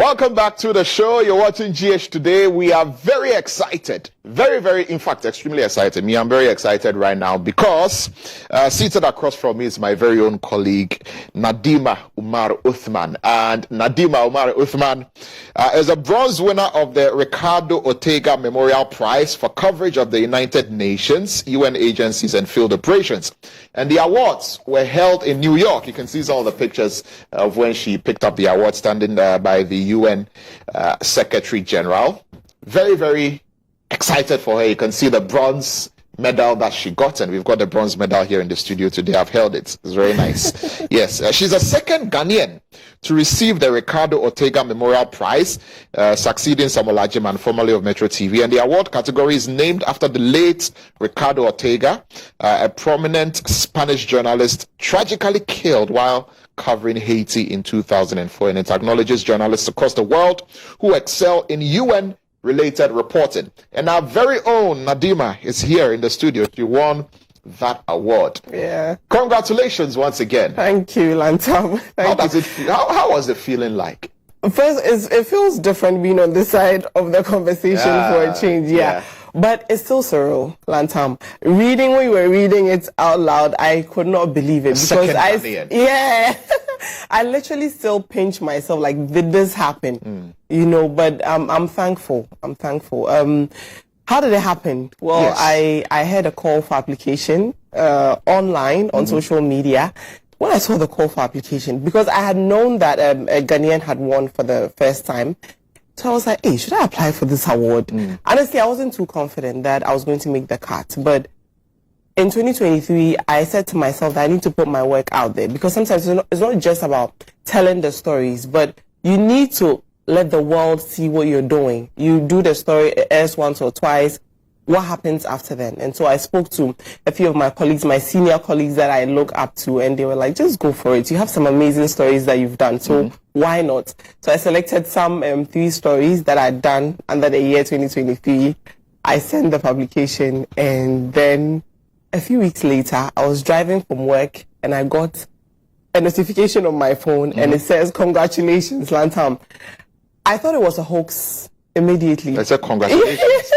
Welcome back to the show. You're watching GHToday. We are very excited. In fact, extremely excited. Me, I'm very excited right now because seated across from me is my very own colleague, Nadima Umar Uthman. And Nadima Umar Uthman is a bronze winner of the Ricardo Ortega Memorial Prize for coverage of the United Nations, UN agencies, and field operations. And the awards were held in New York. You can see some of the pictures of when she picked up the award standing by the UN Secretary General. Very excited for her. You can see the bronze medal that she got, and we've got the bronze medal here in the studio today. I've held it. It's very nice. Yes, she's the second Ghanaian to receive the Ricardo Ortega Memorial Prize, succeeding Samuel Ajiman, formerly of Metro TV. And the award category is named after the late Ricardo Ortega, a prominent Spanish journalist tragically killed while covering Haiti in 2004. And it acknowledges journalists across the world who excel in UN-related reporting. And our very own Nadima is here in the studio. She won that award. Yeah. Congratulations once again. Thank you, Lantam. How does it feel? How was it feeling like? First, it feels different being on this side of the conversation for a change. Yeah. But it's still surreal, Lantam. When we were reading it out loud, I could not believe it because I literally still pinch myself like, did this happen? You know, but I'm thankful. How did it happen? Well, yes. I had a call for application online on social media. When I saw the call for application, because I had known that a Ghanaian had won for the first time, so I was like, hey, should I apply for this award? Honestly, I wasn't too confident that I was going to make the cut. But in 2023, I said to myself that I need to put my work out there, because sometimes it's not just about telling the stories, but you need to let the world see what you're doing. You do the story, it airs once or twice. What happens after then? And so I spoke to a few of my colleagues, my senior colleagues that I look up to, and they were like, just go for it. You have some amazing stories that you've done, so why not? So I selected some 3 stories that I'd done under the year 2023. I sent the publication, and then a few weeks later, I was driving from work, and I got a notification on my phone, and it says, congratulations, Lantam. I thought it was a hoax immediately. I said, congratulations.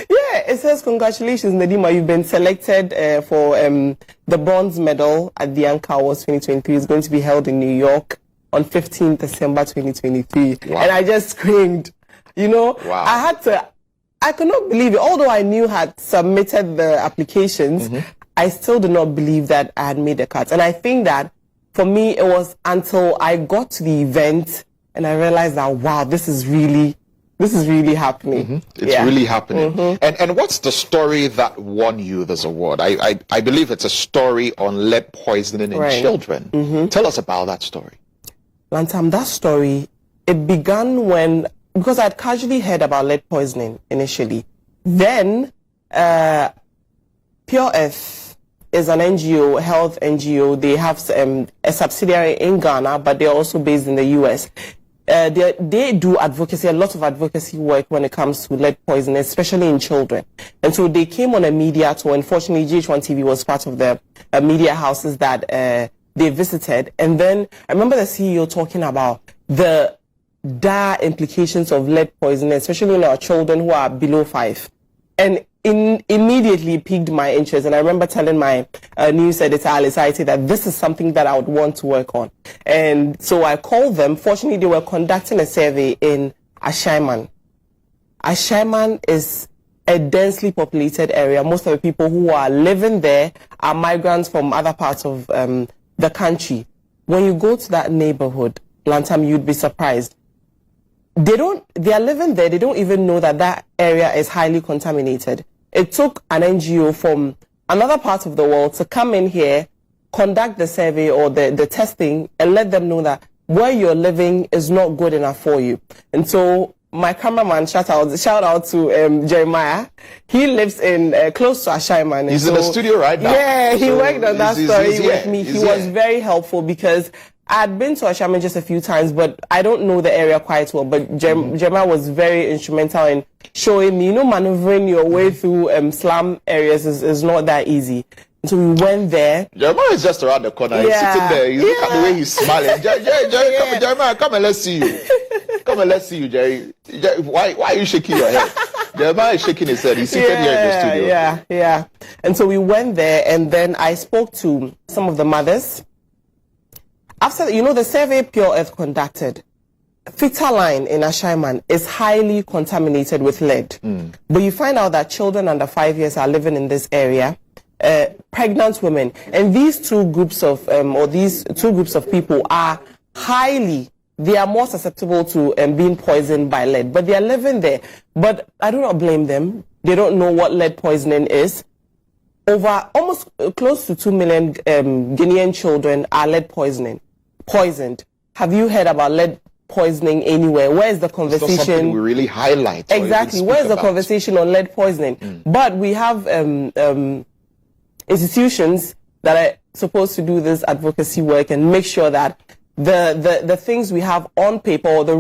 Yeah, it says, congratulations, Nadima. You've been selected for the bronze medal at the Unca Awards 2023. It's going to be held in New York on 15th December 2023. Wow. And I just screamed. You know, wow. I could not believe it. Although I knew I had submitted the applications, I still did not believe that I had made the cut. And I think that for me, it was until I got to the event and I realized that, wow, this is really happening. It's really happening. And what's the story that won you this award? I believe it's a story on lead poisoning in children. Tell us about that story. Lantam, that story, it began because I'd casually heard about lead poisoning initially. Then, Pure Earth is an NGO, health NGO. They have a subsidiary in Ghana, but they're also based in the US. They do advocacy, a lot of advocacy work when it comes to lead poisoning, especially in children. And so they came on a media tour. Unfortunately, GH1 TV was part of the media houses that they visited. And then I remember the CEO talking about the dire implications of lead poisoning, especially in our children who are below 5. And immediately piqued my interest, and I remember telling my news editor, Alice Aite, that this is something that I would want to work on. And so I called them. Fortunately, they were conducting a survey in Ashaiman. Ashaiman is a densely populated area. Most of the people who are living there are migrants from other parts of the country. When you go to that neighborhood, Lantam, you'd be surprised. They are living there, they don't even know that that area is highly contaminated. It took an NGO from another part of the world to come in here, conduct the survey or the testing, and let them know that where you're living is not good enough for you. And so my cameraman, shout out to Jeremiah. He lives in close to Ashaiman. He's in the studio right now. Yeah, he worked on that story with me. He was very helpful because I'd been to Ashaiman just a few times, but I don't know the area quite well. But Jeremiah was very instrumental in showing me, maneuvering your way through slum areas is not that easy. So we went there. Jeremiah is just around the corner. He's sitting there. You look at the way he's smiling. Jeremiah, come and let's see you. come and let's see you, Jerry. Why are you shaking your head? Jeremiah is shaking his head. He's seated here in the studio. Yeah. And so we went there, and then I spoke to some of the mothers. After, the survey Pure Earth conducted, fetal line in Ashaiman is highly contaminated with lead. But you find out that children under 5 years are living in this area, pregnant women, and these two groups of people are they are more susceptible to being poisoned by lead, but they are living there. But I do not blame them. They don't know what lead poisoning is. Over almost close to 2 million Guinean children are lead poisoned. Have you heard about lead poisoning anywhere? Where is the conversation? It's not something we really highlight. Exactly. Where is the conversation on lead poisoning? But we have institutions that are supposed to do this advocacy work and make sure that the things we have on paper, or the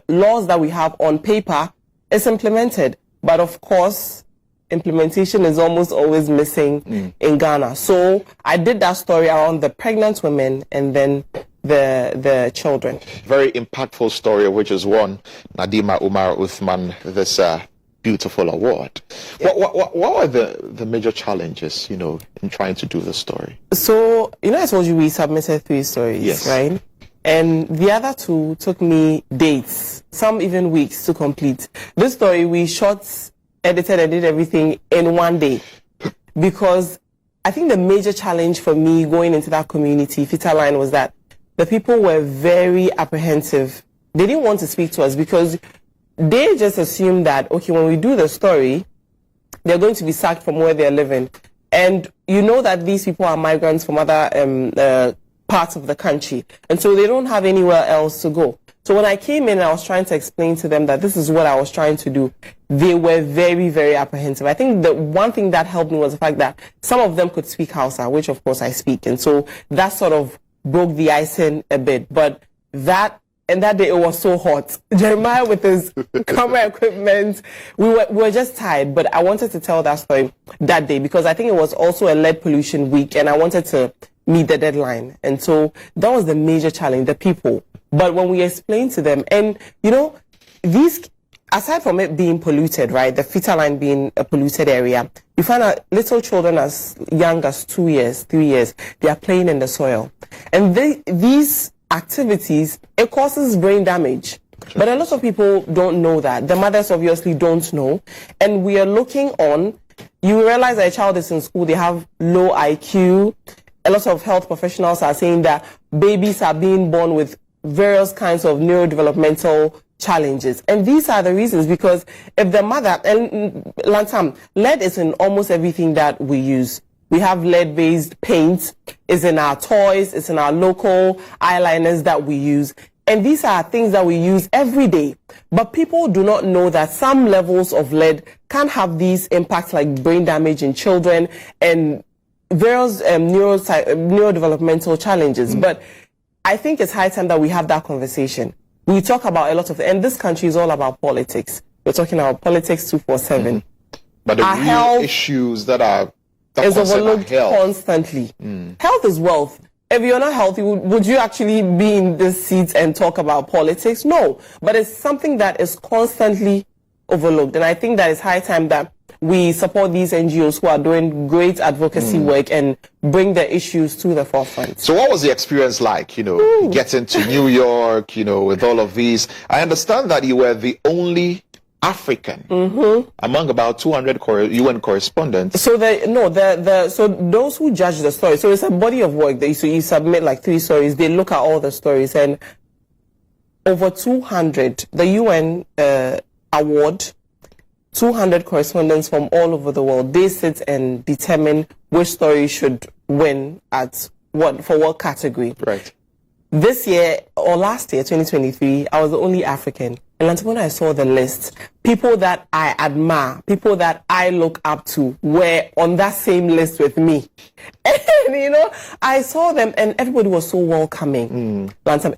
laws that we have on paper, is implemented. But of course, implementation is almost always missing in Ghana. So I did that story around the pregnant women and then the children. Very impactful story, which is won Nadima Umar Uthman this beautiful award. Yeah. What were the major challenges, in trying to do the story? So, I told you we submitted 3 stories, yes, right? And the other 2 took me days, some even weeks to complete. This story we shot, edited, and did everything in 1 day. Because I think the major challenge for me going into that community, fetal line, was that the people were very apprehensive. They didn't want to speak to us because they just assumed that, okay, when we do the story, they're going to be sacked from where they're living. And you know that these people are migrants from other parts of the country. And so they don't have anywhere else to go. So when I came in and I was trying to explain to them that this is what I was trying to do, they were very, very apprehensive. I think the one thing that helped me was the fact that some of them could speak Hausa, which of course I speak. And so that sort of broke the icing a bit. But that day it was so hot. Jeremiah with his camera equipment, we were just tired. But I wanted to tell that story that day because I think it was also a lead pollution week and I wanted to meet the deadline. And so that was the major challenge, the people. But when we explained to them, and these, aside from it being polluted, right, the fetal line being a polluted area, you find out little children as young as 2 years, 3 years, they are playing in the soil. And these activities, it causes brain damage. But a lot of people don't know that. The mothers obviously don't know. And we are looking on, you realize that a child is in school, they have low IQ. A lot of health professionals are saying that babies are being born with various kinds of neurodevelopmental challenges. And these are the reasons, because if the mother, and Lantam, lead is in almost everything that we use. We have lead-based paint, it's in our toys, it's in our local eyeliners that we use. And these are things that we use every day. But people do not know that some levels of lead can have these impacts like brain damage in children and various neurodevelopmental challenges. But I think it's high time that we have that conversation. We talk about a lot of, and this country is all about politics. We're talking about politics 247. But the real issues that is overlooked constantly. Health is wealth. If you're not healthy, would you actually be in this seat and talk about politics? No. But it's something that is constantly overlooked. And I think that it's high time that we support these NGOs who are doing great advocacy work and bring the issues to the forefront. So what was the experience like, getting to New York, with all of these? I understand that you were the only African among about 200 UN correspondents. So so those who judge the story, so it's a body of work. So you submit like 3 stories. They look at all the stories, and over 200, the UN award 200 correspondents from all over the world. They sit and determine which story should win for what category. Right. This year or last year, 2023, I was the only African. And when I saw the list, people that I admire, people that I look up to were on that same list with me. And, I saw them and everybody was so welcoming.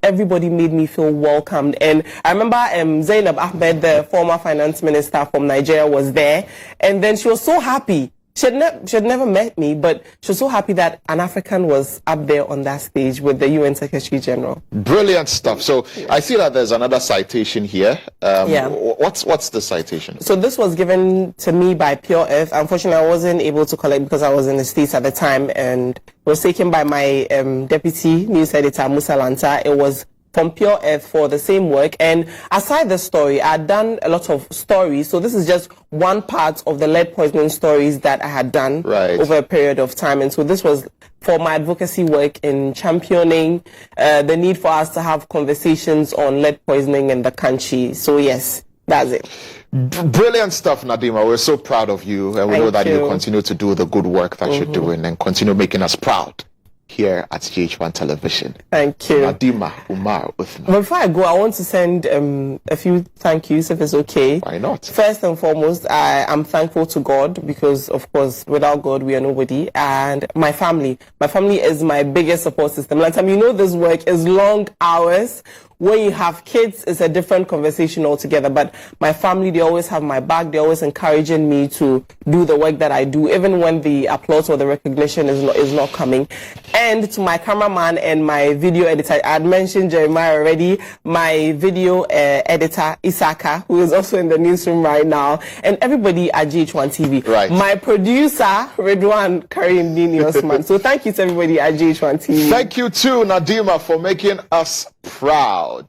Everybody made me feel welcomed. And I remember Zainab Ahmed, the former finance minister from Nigeria, was there. And then she was so happy She had never met me, but she was so happy that an African was up there on that stage with the UN Secretary General. Brilliant stuff. So I see that there's another citation here. What's the citation? So this was given to me by Pure Earth. Unfortunately, I wasn't able to collect because I was in the States at the time, and it was taken by my deputy news editor, Musa Lanta. It was from Pure Earth for the same work. And aside the story, I had done a lot of stories. So this is just one part of the lead poisoning stories that I had done over a period of time. And so this was for my advocacy work in championing the need for us to have conversations on lead poisoning in the country. So yes, that's it. Brilliant stuff, Nadima. We're so proud of you. And we know that you continue to do the good work that you're doing and continue making us proud here at GH1 Television. Thank you. Nadima Umar Uthman. Before I go, I want to send a few thank yous, if it's okay. Why not? First and foremost, I am thankful to God because, of course, without God, we are nobody. And my family. My family is my biggest support system. Like, this work is long hours. When you have kids, it's a different conversation altogether. But my family, they always have my back. They're always encouraging me to do the work that I do, even when the applause or the recognition is not coming. And to my cameraman and my video editor, I had mentioned Jeremiah already, my video editor, Isaka, who is also in the newsroom right now, and everybody at GH1 TV. Right. My producer, Redwan Karim Dini Osman. So thank you to everybody at GH1 TV. Thank you too, Nadima, for making us proud.